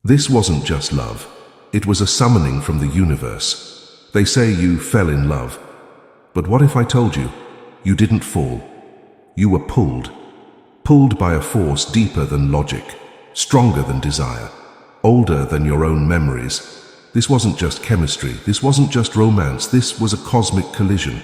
This wasn't just love. It was a summoning from the universe. They say you fell in love. But what if I told you, you didn't fall? You were pulled. Pulled by a force deeper than logic, stronger than desire, older than your own memories. This wasn't just chemistry, this wasn't just romance, this was a cosmic collision.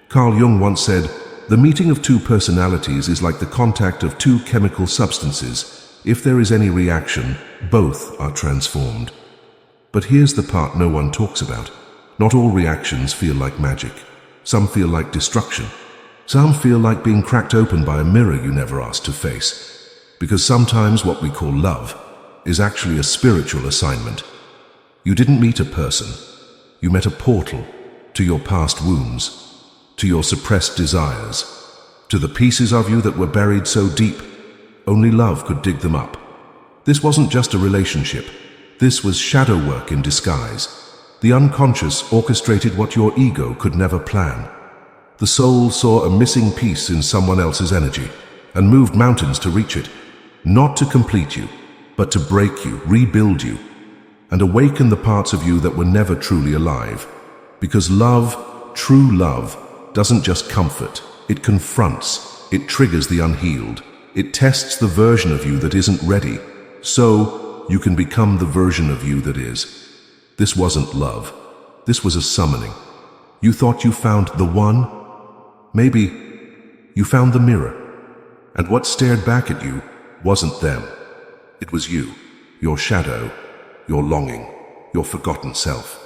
Carl Jung once said, "The meeting of two personalities is like the contact of two chemical substances. If there is any reaction, both are transformed." But here's the part no one talks about. Not all reactions feel like magic. Some feel like destruction. Some feel like being cracked open by a mirror you never asked to face. Because sometimes what we call love is actually a spiritual assignment. You didn't meet a person. You met a portal to your past wounds, to your suppressed desires, to the pieces of you that were buried so deep, only love could dig them up. This wasn't just a relationship. This was shadow work in disguise. The unconscious orchestrated what your ego could never plan. The soul saw a missing piece in someone else's energy and moved mountains to reach it, not to complete you, but to break you, rebuild you, and awaken the parts of you that were never truly alive. Because love, true love, doesn't just comfort, it confronts, it triggers the unhealed, it tests the version of you that isn't ready, so you can become the version of you that is. This wasn't love, this was a summoning. You thought you found the one? Maybe you found the mirror, and what stared back at you wasn't them. It was you, your shadow, your longing, your forgotten self.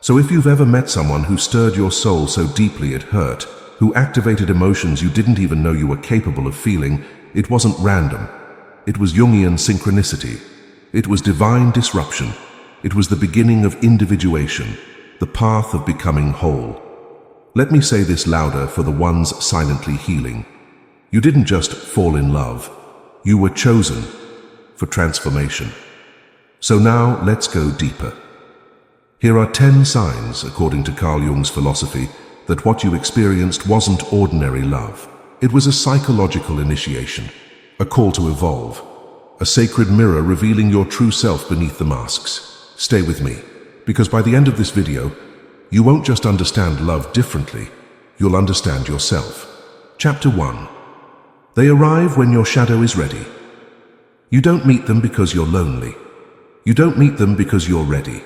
So if you've ever met someone who stirred your soul so deeply it hurt, who activated emotions you didn't even know you were capable of feeling, it wasn't random. It was Jungian synchronicity. It was divine disruption. It was the beginning of individuation, the path of becoming whole. Let me say this louder for the ones silently healing. You didn't just fall in love. You were chosen for transformation. So now let's go deeper. Here are 10 signs, according to Carl Jung's philosophy, that what you experienced wasn't ordinary love. It was a psychological initiation, a call to evolve, a sacred mirror revealing your true self beneath the masks. Stay with me, because by the end of this video, you won't just understand love differently, you'll understand yourself. Chapter 1. They arrive when your shadow is ready. You don't meet them because you're lonely. You don't meet them because you're ready.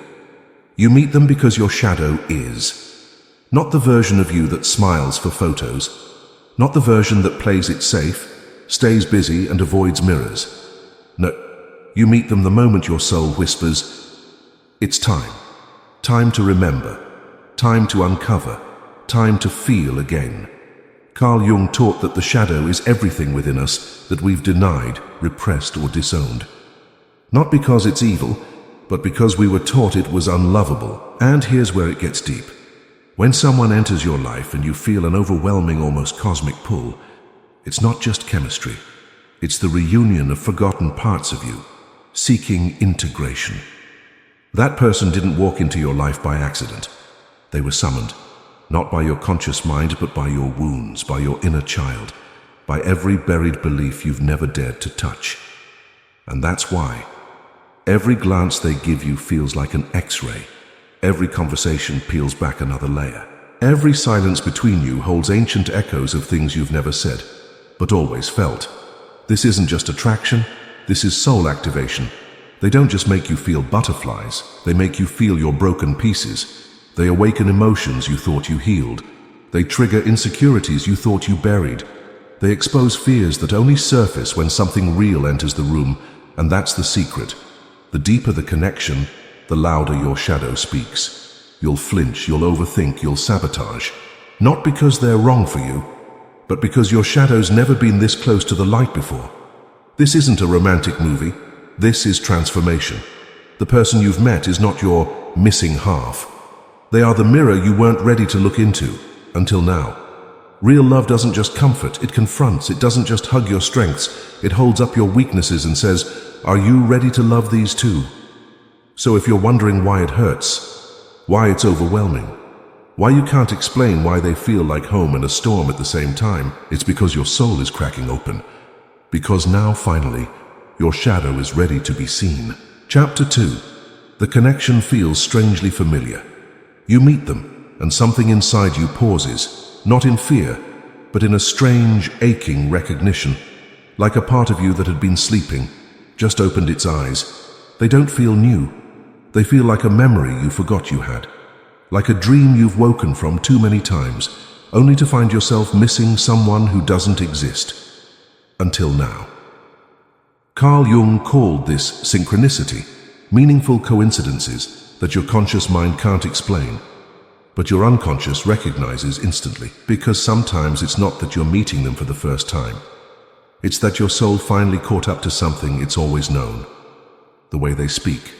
You meet them because your shadow is. Not the version of you that smiles for photos. Not the version that plays it safe, stays busy and avoids mirrors. No, you meet them the moment your soul whispers, "It's time. Time to remember. Time to uncover. Time to feel again." Carl Jung taught that the shadow is everything within us that we've denied, repressed, or disowned. Not because it's evil, but because we were taught it was unlovable. And here's where it gets deep. When someone enters your life and you feel an overwhelming, almost cosmic pull, it's not just chemistry. It's the reunion of forgotten parts of you, seeking integration. That person didn't walk into your life by accident. They were summoned, not by your conscious mind, but by your wounds, by your inner child, by every buried belief you've never dared to touch. And that's why every glance they give you feels like an X-ray. Every conversation peels back another layer. Every silence between you holds ancient echoes of things you've never said, but always felt. This isn't just attraction, this is soul activation. They don't just make you feel butterflies, they make you feel your broken pieces. They awaken emotions you thought you healed. They trigger insecurities you thought you buried. They expose fears that only surface when something real enters the room, and that's the secret. The deeper the connection, the louder your shadow speaks. You'll flinch, you'll overthink, you'll sabotage. Not because they're wrong for you, but because your shadow's never been this close to the light before. This isn't a romantic movie. This is transformation. The person you've met is not your missing half. They are the mirror you weren't ready to look into, until now. Real love doesn't just comfort, it confronts. It doesn't just hug your strengths, it holds up your weaknesses and says, "Are you ready to love these too?" So if you're wondering why it hurts, why it's overwhelming, why you can't explain why they feel like home and a storm at the same time, it's because your soul is cracking open. Because now, finally, your shadow is ready to be seen. Chapter 2. The connection feels strangely familiar. You meet them, and something inside you pauses, not in fear, but in a strange, aching recognition. Like a part of you that had been sleeping, just opened its eyes. They don't feel new. They feel like a memory you forgot you had. Like a dream you've woken from too many times, only to find yourself missing someone who doesn't exist. Until now. Carl Jung called this synchronicity, meaningful coincidences that your conscious mind can't explain, but your unconscious recognizes instantly, because sometimes it's not that you're meeting them for the first time. It's that your soul finally caught up to something it's always known. The way they speak,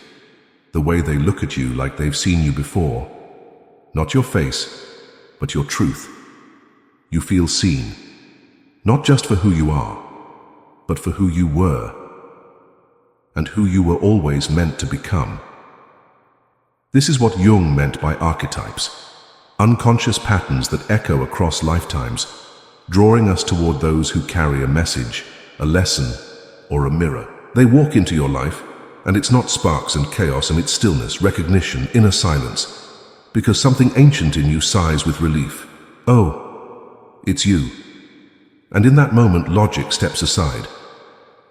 the way they look at you like they've seen you before. Not your face, but your truth. You feel seen, not just for who you are, but for who you were, and who you were always meant to become. This is what Jung meant by archetypes, unconscious patterns that echo across lifetimes, drawing us toward those who carry a message, a lesson, or a mirror. They walk into your life, and it's not sparks and chaos, and it's stillness, recognition, inner silence, because something ancient in you sighs with relief. Oh, it's you. And in that moment, logic steps aside.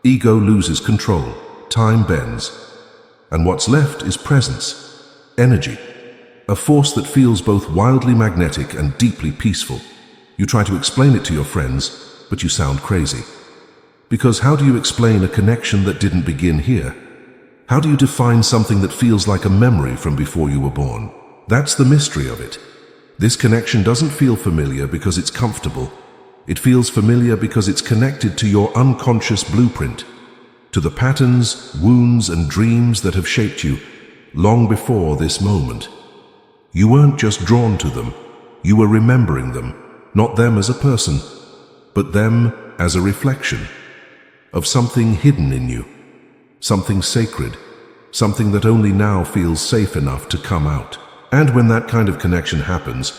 Ego loses control, time bends, and what's left is presence, energy, a force that feels both wildly magnetic and deeply peaceful. You try to explain it to your friends, but you sound crazy. Because how do you explain a connection that didn't begin here? How do you define something that feels like a memory from before you were born? That's the mystery of it. This connection doesn't feel familiar because it's comfortable. It feels familiar because it's connected to your unconscious blueprint, to the patterns, wounds, and dreams that have shaped you long before this moment. You weren't just drawn to them, you were remembering them, not them as a person, but them as a reflection of something hidden in you, something sacred, something that only now feels safe enough to come out. And when that kind of connection happens,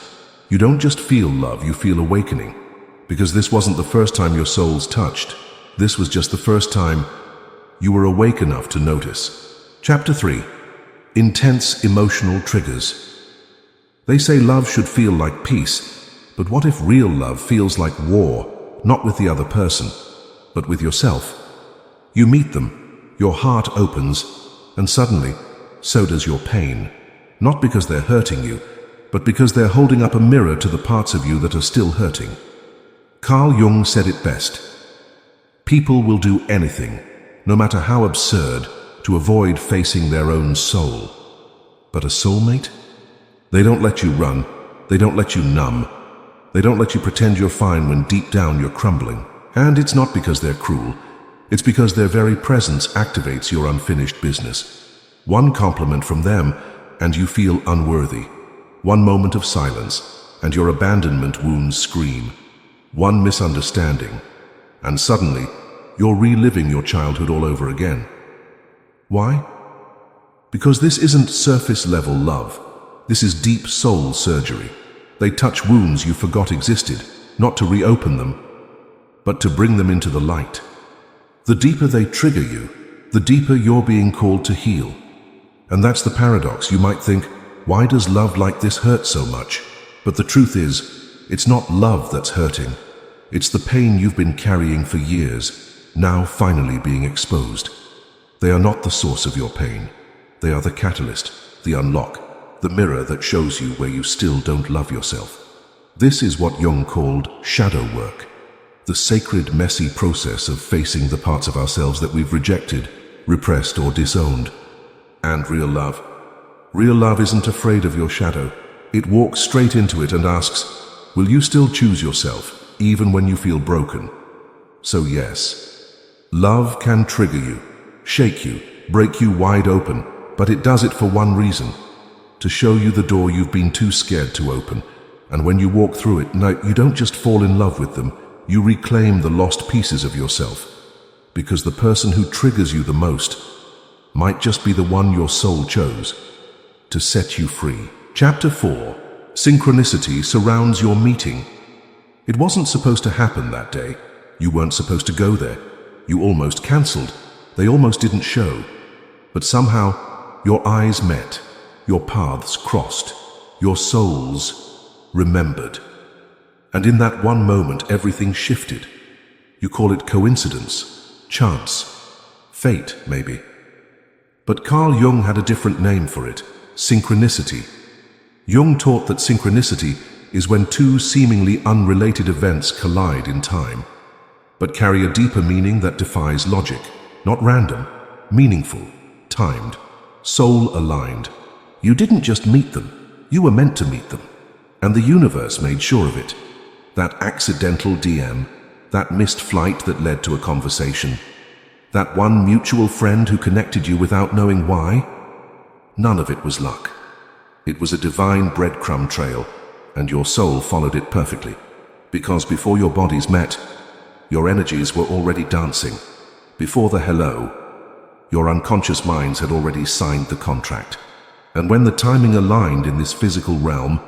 you don't just feel love, you feel awakening. Because this wasn't the first time your souls touched. This was just the first time you were awake enough to notice. Chapter 3. Intense emotional triggers. They say love should feel like peace, but what if real love feels like war, not with the other person, but with yourself? You meet them, your heart opens, and suddenly, so does your pain. Not because they're hurting you, but because they're holding up a mirror to the parts of you that are still hurting. Carl Jung said it best. People will do anything, no matter how absurd, to avoid facing their own soul. But a soulmate? They don't let you run, they don't let you numb, they don't let you pretend you're fine when deep down you're crumbling. And it's not because they're cruel, it's because their very presence activates your unfinished business. One compliment from them, and you feel unworthy. One moment of silence, and your abandonment wounds scream. One misunderstanding, and suddenly, you're reliving your childhood all over again. Why? Because this isn't surface-level love. This is deep soul surgery. They touch wounds you forgot existed, not to reopen them, but to bring them into the light. The deeper they trigger you, the deeper you're being called to heal. And that's the paradox. You might think, why does love like this hurt so much? But the truth is, it's not love that's hurting. It's the pain you've been carrying for years, now finally being exposed. They are not the source of your pain. They are the catalyst, the unlock, the mirror that shows you where you still don't love yourself. This is what Jung called shadow work, the sacred, messy process of facing the parts of ourselves that we've rejected, repressed, or disowned. And real love isn't afraid of your shadow. It walks straight into it and asks, will you still choose yourself, even when you feel broken? So yes, love can trigger you, shake you, break you wide open, but it does it for one reason, to show you the door you've been too scared to open. And when you walk through it, now you don't just fall in love with them, you reclaim the lost pieces of yourself. Because the person who triggers you the most might just be the one your soul chose to set you free. Chapter 4. Synchronicity surrounds your meeting. It wasn't supposed to happen that day. You weren't supposed to go there. You almost cancelled. They almost didn't show. But somehow, your eyes met, your paths crossed, your souls remembered. And in that one moment, everything shifted. You call it coincidence, chance, fate, maybe. But Carl Jung had a different name for it, synchronicity. Jung taught that synchronicity is when two seemingly unrelated events collide in time, but carry a deeper meaning that defies logic. Not random, meaningful, timed, soul-aligned. You didn't just meet them, you were meant to meet them. And the universe made sure of it. That accidental DM, that missed flight that led to a conversation, that one mutual friend who connected you without knowing why, none of it was luck. It was a divine breadcrumb trail, and your soul followed it perfectly. Because before your bodies met, your energies were already dancing. Before the hello, your unconscious minds had already signed the contract. And when the timing aligned in this physical realm,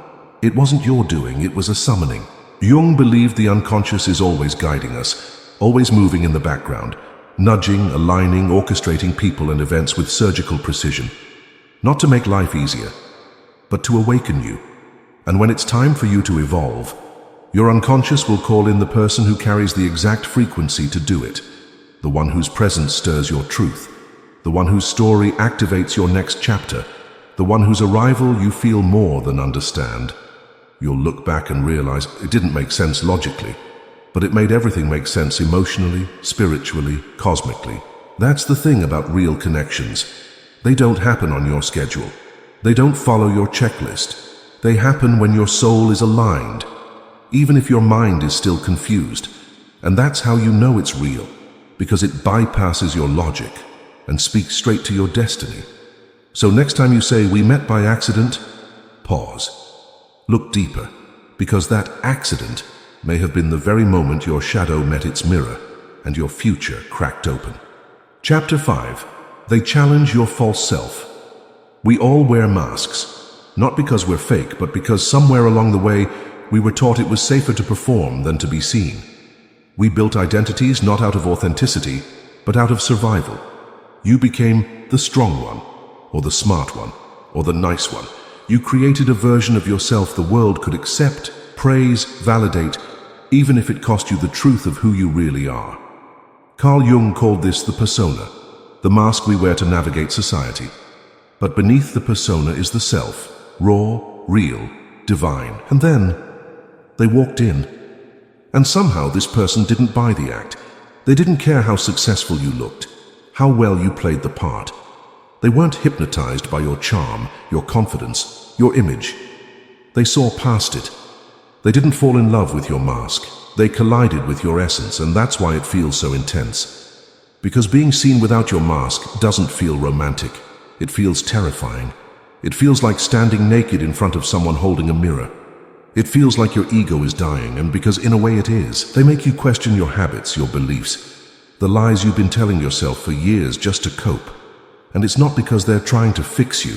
it wasn't your doing, it was a summoning. Jung believed the unconscious is always guiding us, always moving in the background, nudging, aligning, orchestrating people and events with surgical precision. Not to make life easier, but to awaken you. And when it's time for you to evolve, your unconscious will call in the person who carries the exact frequency to do it, the one whose presence stirs your truth, the one whose story activates your next chapter, the one whose arrival you feel more than understand. You'll look back and realize it didn't make sense logically, but it made everything make sense emotionally, spiritually, cosmically. That's the thing about real connections. They don't happen on your schedule. They don't follow your checklist. They happen when your soul is aligned, even if your mind is still confused. And that's how you know it's real, because it bypasses your logic and speaks straight to your destiny. So next time you say, "We met by accident," pause. Look deeper, because that accident may have been the very moment your shadow met its mirror and your future cracked open. Chapter 5. They challenge your false self. We all wear masks, not because we're fake, but because somewhere along the way we were taught it was safer to perform than to be seen. We built identities not out of authenticity, but out of survival. You became the strong one, or the smart one, or the nice one. You created a version of yourself the world could accept, praise, validate, even if it cost you the truth of who you really are. Carl Jung called this the persona, the mask we wear to navigate society. But beneath the persona is the self, raw, real, divine. And then they walked in. And somehow this person didn't buy the act. They didn't care how successful you looked, how well you played the part. They weren't hypnotized by your charm, your confidence, your image. They saw past it. They didn't fall in love with your mask. They collided with your essence, and that's why it feels so intense. Because being seen without your mask doesn't feel romantic. It feels terrifying. It feels like standing naked in front of someone holding a mirror. It feels like your ego is dying, and because in a way it is, they make you question your habits, your beliefs, the lies you've been telling yourself for years just to cope. And it's not because they're trying to fix you.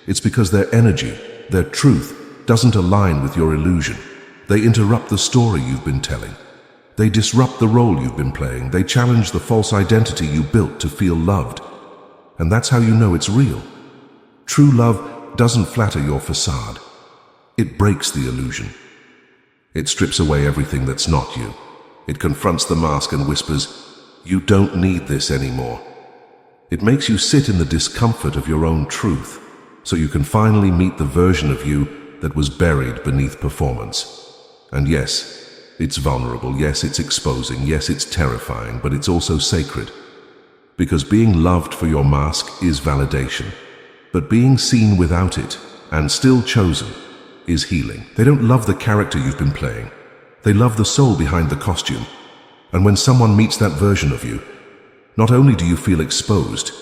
It's because their energy, their truth, doesn't align with your illusion. They interrupt the story you've been telling. They disrupt the role you've been playing. They challenge the false identity you built to feel loved. And that's how you know it's real. True love doesn't flatter your facade. It breaks the illusion. It strips away everything that's not you. It confronts the mask and whispers, "You don't need this anymore." It makes you sit in the discomfort of your own truth, so you can finally meet the version of you that was buried beneath performance. And yes, it's vulnerable, yes, it's exposing, yes, it's terrifying, but it's also sacred. Because being loved for your mask is validation, but being seen without it, and still chosen, is healing. They don't love the character you've been playing. They love the soul behind the costume. And when someone meets that version of you, not only do you feel exposed,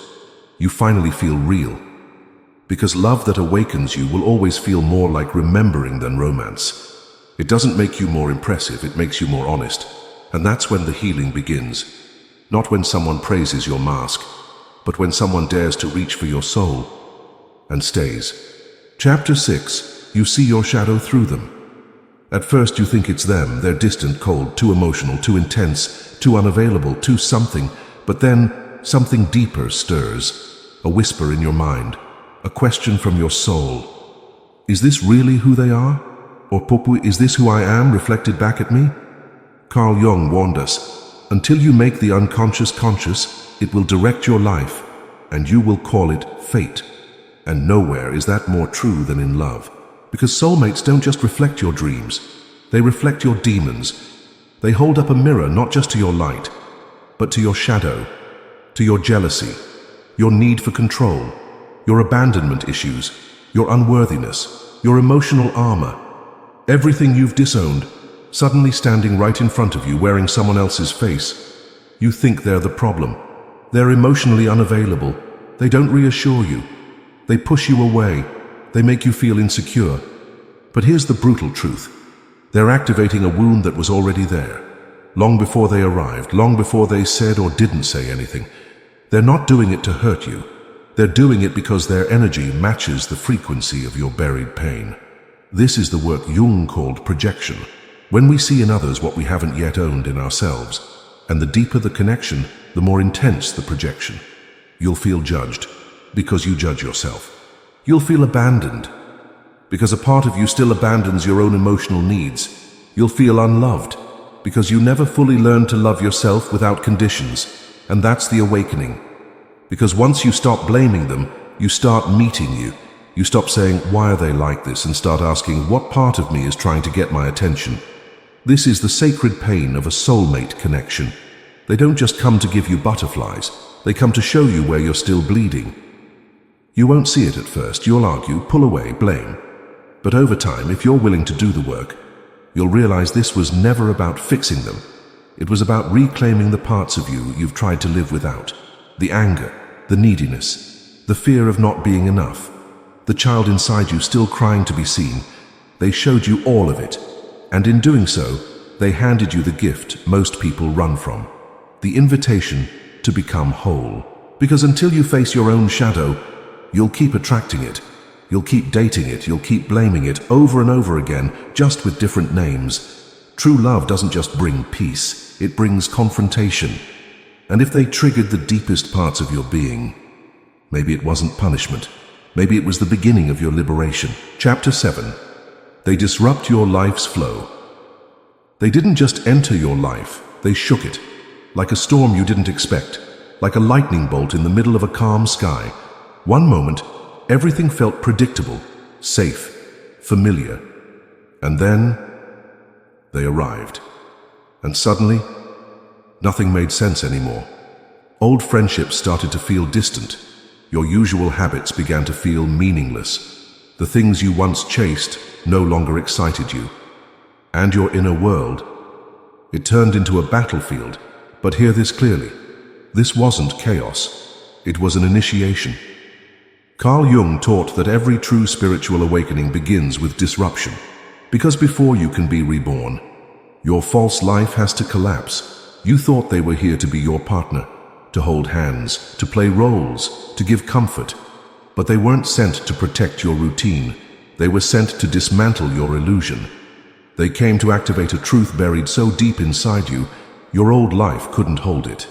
you finally feel real. Because love that awakens you will always feel more like remembering than romance. It doesn't make you more impressive, it makes you more honest. And that's when the healing begins. Not when someone praises your mask, but when someone dares to reach for your soul and stays. Chapter 6. You see your shadow through them. At first you think it's them, they're distant, cold, too emotional, too intense, too unavailable, too something. But then something deeper stirs. a whisper in your mind, a question from your soul. Is this really who they are? Or Pupu, is this who I am reflected back at me? Carl Jung warned us, until you make the unconscious conscious, it will direct your life, and you will call it fate. And nowhere is that more true than in love. Because soulmates don't just reflect your dreams, they reflect your demons. They hold up a mirror not just to your light, but to your shadow, to your jealousy, your need for control, your abandonment issues, your unworthiness, your emotional armor. Everything you've disowned, suddenly standing right in front of you wearing someone else's face. You think they're the problem. They're emotionally unavailable. They don't reassure you. They push you away. They make you feel insecure. But here's the brutal truth. They're activating a wound that was already there. Long before they arrived, long before they said or didn't say anything. They're not doing it to hurt you. They're doing it because their energy matches the frequency of your buried pain. This is the work Jung called projection. When we see in others what we haven't yet owned in ourselves, and the deeper the connection, the more intense the projection. You'll feel judged because you judge yourself. You'll feel abandoned because a part of you still abandons your own emotional needs. You'll feel unloved because you never fully learned to love yourself without conditions. And that's the awakening. Because once you stop blaming them, you start meeting you. You stop saying, why are they like this? And start asking, what part of me is trying to get my attention? This is the sacred pain of a soulmate connection. They don't just come to give you butterflies. They come to show you where you're still bleeding. You won't see it at first. You'll argue, pull away, blame. But over time, if you're willing to do the work, you'll realize this was never about fixing them. It was about reclaiming the parts of you you've tried to live without. The anger, the neediness, the fear of not being enough. The child inside you still crying to be seen. They showed you all of it. And in doing so, they handed you the gift most people run from. The invitation to become whole. Because until you face your own shadow, you'll keep attracting it. You'll keep dating it. You'll keep blaming it over and over again, just with different names. True love doesn't just bring peace. It brings confrontation. And if they triggered the deepest parts of your being, maybe it wasn't punishment. Maybe it was the beginning of your liberation. Chapter 7. They disrupt your life's flow. They didn't just enter your life, they shook it. Like a storm you didn't expect. Like a lightning bolt in the middle of a calm sky. One moment, everything felt predictable, safe, familiar. And then, they arrived. And suddenly, nothing made sense anymore. Old friendships started to feel distant. Your usual habits began to feel meaningless. The things you once chased no longer excited you. And your inner world, it turned into a battlefield. But hear this clearly. This wasn't chaos. It was an initiation. Carl Jung taught that every true spiritual awakening begins with disruption. Because before you can be reborn, your false life has to collapse. You thought they were here to be your partner, to hold hands, to play roles, to give comfort. But they weren't sent to protect your routine. They were sent to dismantle your illusion. They came to activate a truth buried so deep inside you, your old life couldn't hold it.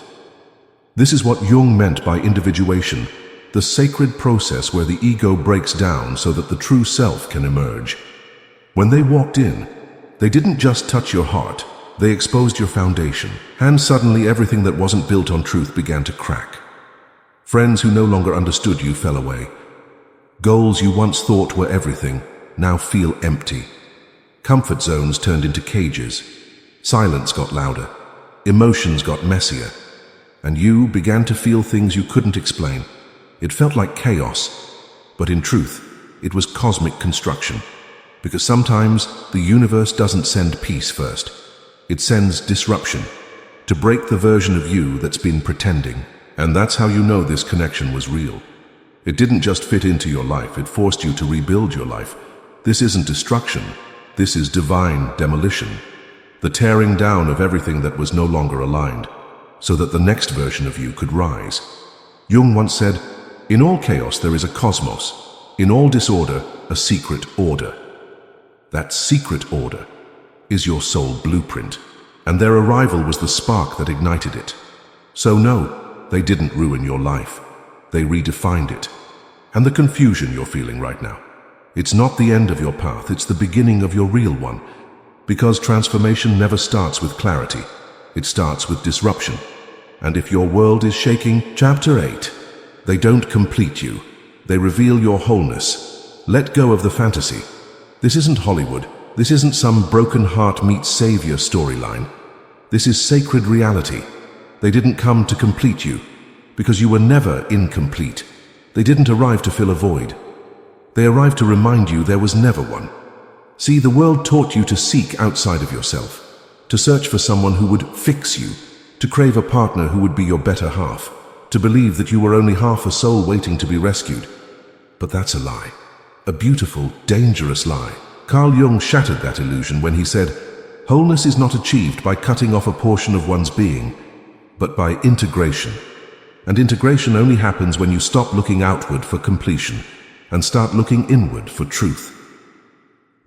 This is what Jung meant by individuation, the sacred process where the ego breaks down so that the true self can emerge. When they walked in, they didn't just touch your heart, they exposed your foundation, and suddenly everything that wasn't built on truth began to crack. Friends who no longer understood you fell away. Goals you once thought were everything now feel empty. Comfort zones turned into cages. Silence got louder. Emotions got messier. And you began to feel things you couldn't explain. It felt like chaos, but in truth, it was cosmic construction. Because sometimes the universe doesn't send peace first. It sends disruption to break the version of you that's been pretending. And that's how you know this connection was real. It didn't just fit into your life, it forced you to rebuild your life. This isn't destruction, this is divine demolition. The tearing down of everything that was no longer aligned, so that the next version of you could rise. Jung once said, in all chaos there is a cosmos, in all disorder a secret order. That secret order is your soul blueprint, and their arrival was the spark that ignited it. So no, they didn't ruin your life. They redefined it. And the confusion you're feeling right now, it's not the end of your path, it's the beginning of your real one. Because transformation never starts with clarity, it starts with disruption. And if your world is shaking, Chapter 8. They don't complete you. They reveal your wholeness. Let go of the fantasy. This isn't Hollywood. This isn't some broken heart meets savior storyline. This is sacred reality. They didn't come to complete you, because you were never incomplete. They didn't arrive to fill a void. They arrived to remind you there was never one. See, the world taught you to seek outside of yourself, to search for someone who would fix you, to crave a partner who would be your better half, to believe that you were only half a soul waiting to be rescued. But that's a lie. A beautiful, dangerous lie. Carl Jung shattered that illusion when he said, "Wholeness is not achieved by cutting off a portion of one's being, but by integration." And integration only happens when you stop looking outward for completion and start looking inward for truth.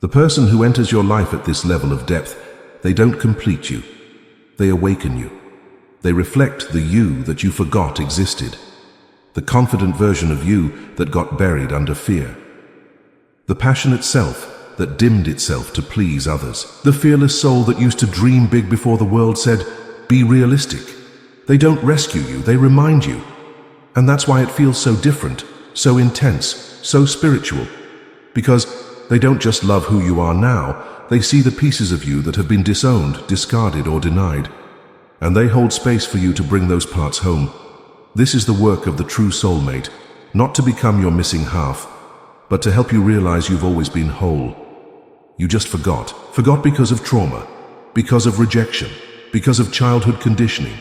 The person who enters your life at this level of depth, they don't complete you. They awaken you. They reflect the you that you forgot existed, the confident version of you that got buried under fear, the passionate self that dimmed itself to please others, the fearless soul that used to dream big before the world said, "Be realistic." They don't rescue you, they remind you. And that's why it feels so different, so intense, so spiritual. Because they don't just love who you are now, they see the pieces of you that have been disowned, discarded, or denied. And they hold space for you to bring those parts home. This is the work of the true soulmate, not to become your missing half, but to help you realize you've always been whole. You just forgot. Forgot because of trauma, because of rejection, because of childhood conditioning,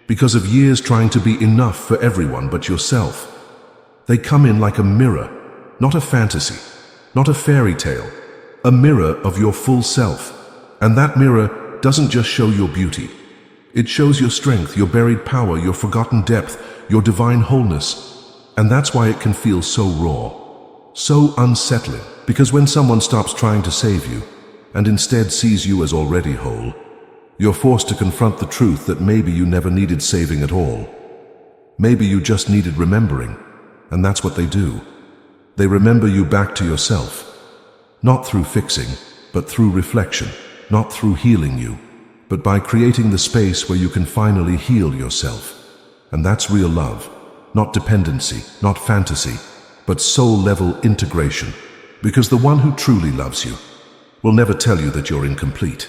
because of years trying to be enough for everyone but yourself. They come in like a mirror, not a fantasy, not a fairy tale, a mirror of your full self. And that mirror doesn't just show your beauty. It shows your strength, your buried power, your forgotten depth, your divine wholeness. And that's why it can feel so raw, so unsettling. Because when someone stops trying to save you and instead sees you as already whole, you're forced to confront the truth that maybe you never needed saving at all. Maybe you just needed remembering, and that's what they do. They remember you back to yourself, not through fixing, but through reflection, not through healing you, but by creating the space where you can finally heal yourself. And that's real love, not dependency, not fantasy, but soul-level integration. Because the one who truly loves you will never tell you that you're incomplete.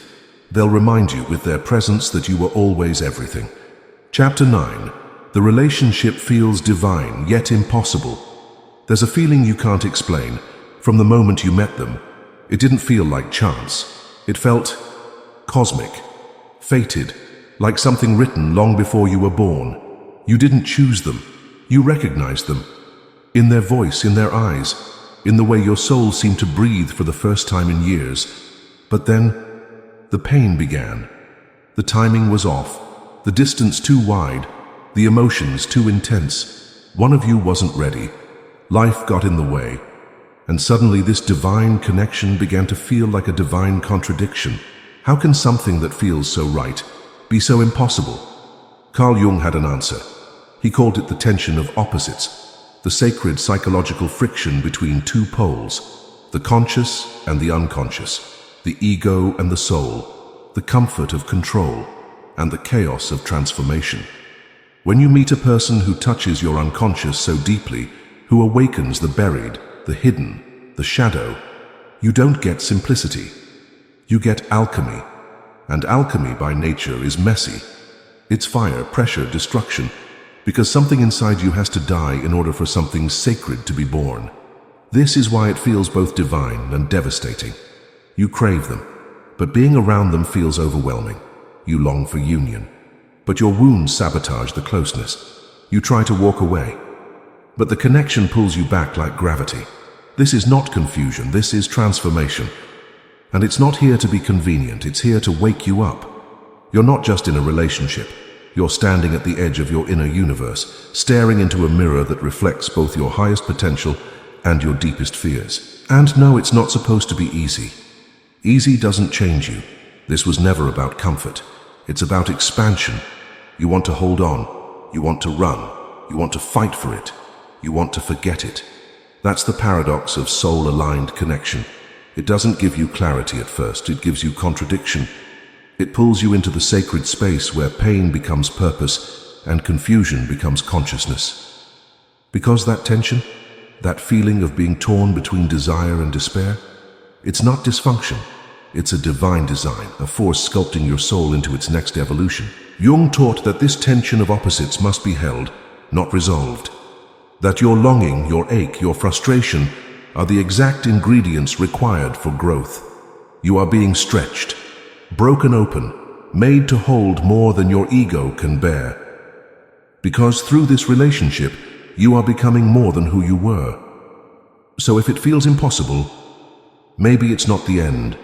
They'll remind you with their presence that you were always everything. Chapter 9. The relationship feels divine, yet impossible. There's a feeling you can't explain. From the moment you met them, it didn't feel like chance. It felt cosmic, fated, like something written long before you were born. You didn't choose them. You recognized them. In their voice, in their eyes, in the way your soul seemed to breathe for the first time in years. But then, the pain began. The timing was off, the distance too wide, the emotions too intense. One of you wasn't ready. Life got in the way. And suddenly this divine connection began to feel like a divine contradiction. How can something that feels so right be so impossible? Carl Jung had an answer. He called it the tension of opposites, the sacred psychological friction between two poles, the conscious and the unconscious, the ego and the soul, the comfort of control, and the chaos of transformation. When you meet a person who touches your unconscious so deeply, who awakens the buried, the hidden, the shadow, you don't get simplicity. You get alchemy. And alchemy by nature is messy. It's fire, pressure, destruction, because something inside you has to die in order for something sacred to be born. This is why it feels both divine and devastating. You crave them, but being around them feels overwhelming. You long for union, but your wounds sabotage the closeness. You try to walk away, but the connection pulls you back like gravity. This is not confusion, this is transformation. And it's not here to be convenient, it's here to wake you up. You're not just in a relationship. You're standing at the edge of your inner universe, staring into a mirror that reflects both your highest potential and your deepest fears. And no, it's not supposed to be easy. Easy doesn't change you. This was never about comfort. It's about expansion. You want to hold on. You want to run. You want to fight for it. You want to forget it. That's the paradox of soul-aligned connection. It doesn't give you clarity at first, it gives you contradiction. It pulls you into the sacred space where pain becomes purpose and confusion becomes consciousness. Because that tension, that feeling of being torn between desire and despair, it's not dysfunction. It's a divine design, a force sculpting your soul into its next evolution. Jung taught that this tension of opposites must be held, not resolved. That your longing, your ache, your frustration are the exact ingredients required for growth. You are being stretched, broken open, made to hold more than your ego can bear. Because through this relationship, you are becoming more than who you were. So if it feels impossible, maybe it's not the end.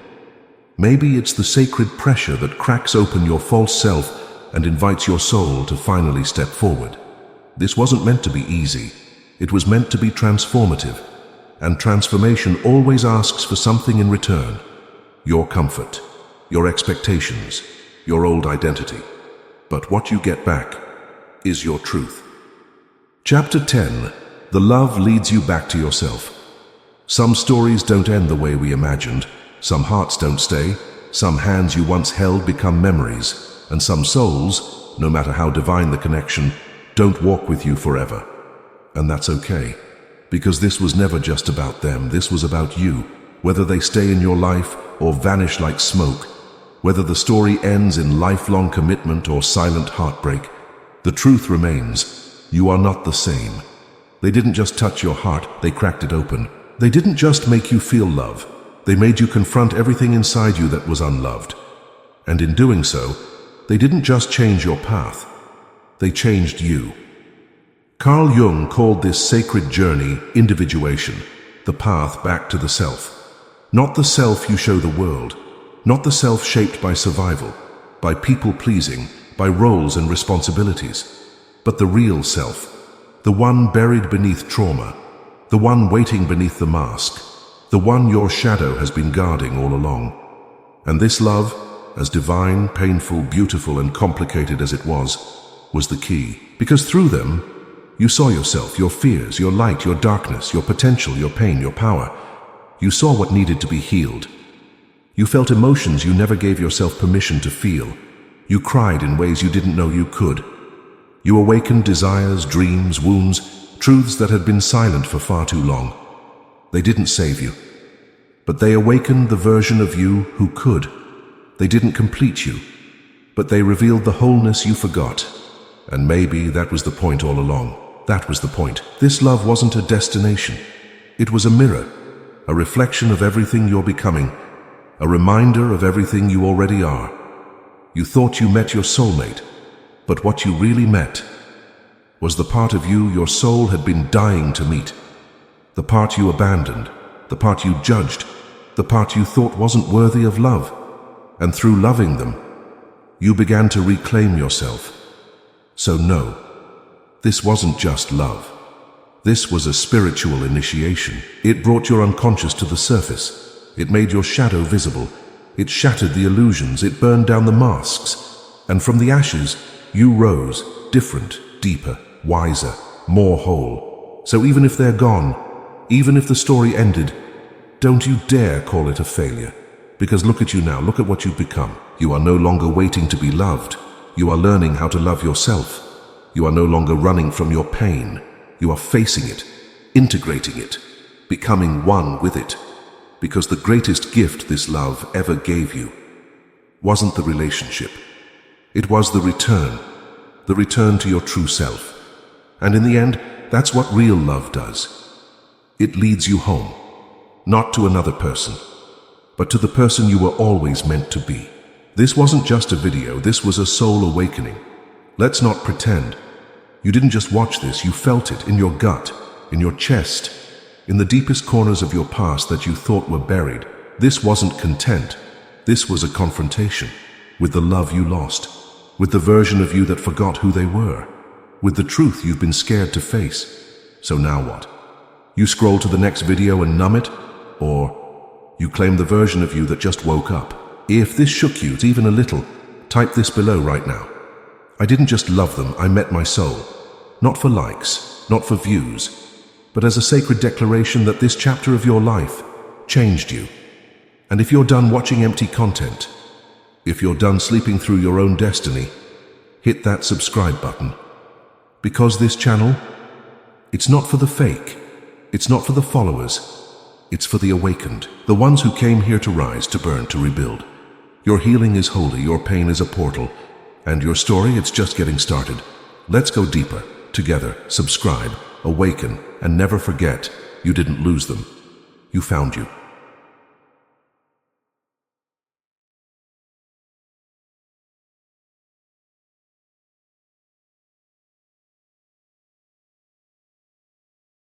Maybe it's the sacred pressure that cracks open your false self and invites your soul to finally step forward. This wasn't meant to be easy. It was meant to be transformative. And transformation always asks for something in return. Your comfort, your expectations, your old identity. But what you get back is your truth. Chapter 10. The love leads you back to yourself. Some stories don't end the way we imagined. Some hearts don't stay. Some hands you once held become memories. And some souls, no matter how divine the connection, don't walk with you forever. And that's okay. Because this was never just about them, this was about you. Whether they stay in your life or vanish like smoke, whether the story ends in lifelong commitment or silent heartbreak, the truth remains, you are not the same. They didn't just touch your heart, they cracked it open. They didn't just make you feel love, they made you confront everything inside you that was unloved. And in doing so, they didn't just change your path, they changed you. Carl Jung called this sacred journey individuation, the path back to the self. Not the self you show the world, not the self shaped by survival, by people-pleasing, by roles and responsibilities, but the real self, the one buried beneath trauma, the one waiting beneath the mask, the one your shadow has been guarding all along. And this love, as divine, painful, beautiful, and complicated as it was the key. Because through them, you saw yourself, your fears, your light, your darkness, your potential, your pain, your power. You saw what needed to be healed. You felt emotions you never gave yourself permission to feel. You cried in ways you didn't know you could. You awakened desires, dreams, wounds, truths that had been silent for far too long. They didn't save you, but they awakened the version of you who could. They didn't complete you, but they revealed the wholeness you forgot. And maybe that was the point all along. That was the point. This love wasn't a destination. It was a mirror, a reflection of everything you're becoming, a reminder of everything you already are. You thought you met your soulmate, but what you really met was the part of you your soul had been dying to meet. The part you abandoned, the part you judged, the part you thought wasn't worthy of love. And through loving them, you began to reclaim yourself. So no, this wasn't just love. This was a spiritual initiation. It brought your unconscious to the surface. It made your shadow visible. It shattered the illusions. It burned down the masks. And from the ashes, you rose, different, deeper, wiser, more whole. So even if they're gone, even if the story ended, don't you dare call it a failure. Because look at you now, look at what you've become. You are no longer waiting to be loved. You are learning how to love yourself. You are no longer running from your pain. You are facing it, integrating it, becoming one with it. Because the greatest gift this love ever gave you wasn't the relationship. It was the return to your true self. And in the end, that's what real love does. It leads you home, not to another person, but to the person you were always meant to be. This wasn't just a video, this was a soul awakening. Let's not pretend. You didn't just watch this, you felt it in your gut, in your chest, in the deepest corners of your past that you thought were buried. This wasn't content. This was a confrontation with the love you lost, with the version of you that forgot who they were, with the truth you've been scared to face. So now what? You scroll to the next video and numb it? Or you claim the version of you that just woke up? If this shook you even a little, type this below right now. I didn't just love them, I met my soul. Not for likes, not for views, but as a sacred declaration that this chapter of your life changed you. And if you're done watching empty content, if you're done sleeping through your own destiny, hit that subscribe button. Because this channel, it's not for the fake, it's not for the followers, it's for the awakened, the ones who came here to rise, to burn, to rebuild. Your healing is holy, your pain is a portal, and your story, it's just getting started. Let's go deeper, together. Subscribe, awaken, and never forget, you didn't lose them. You found you.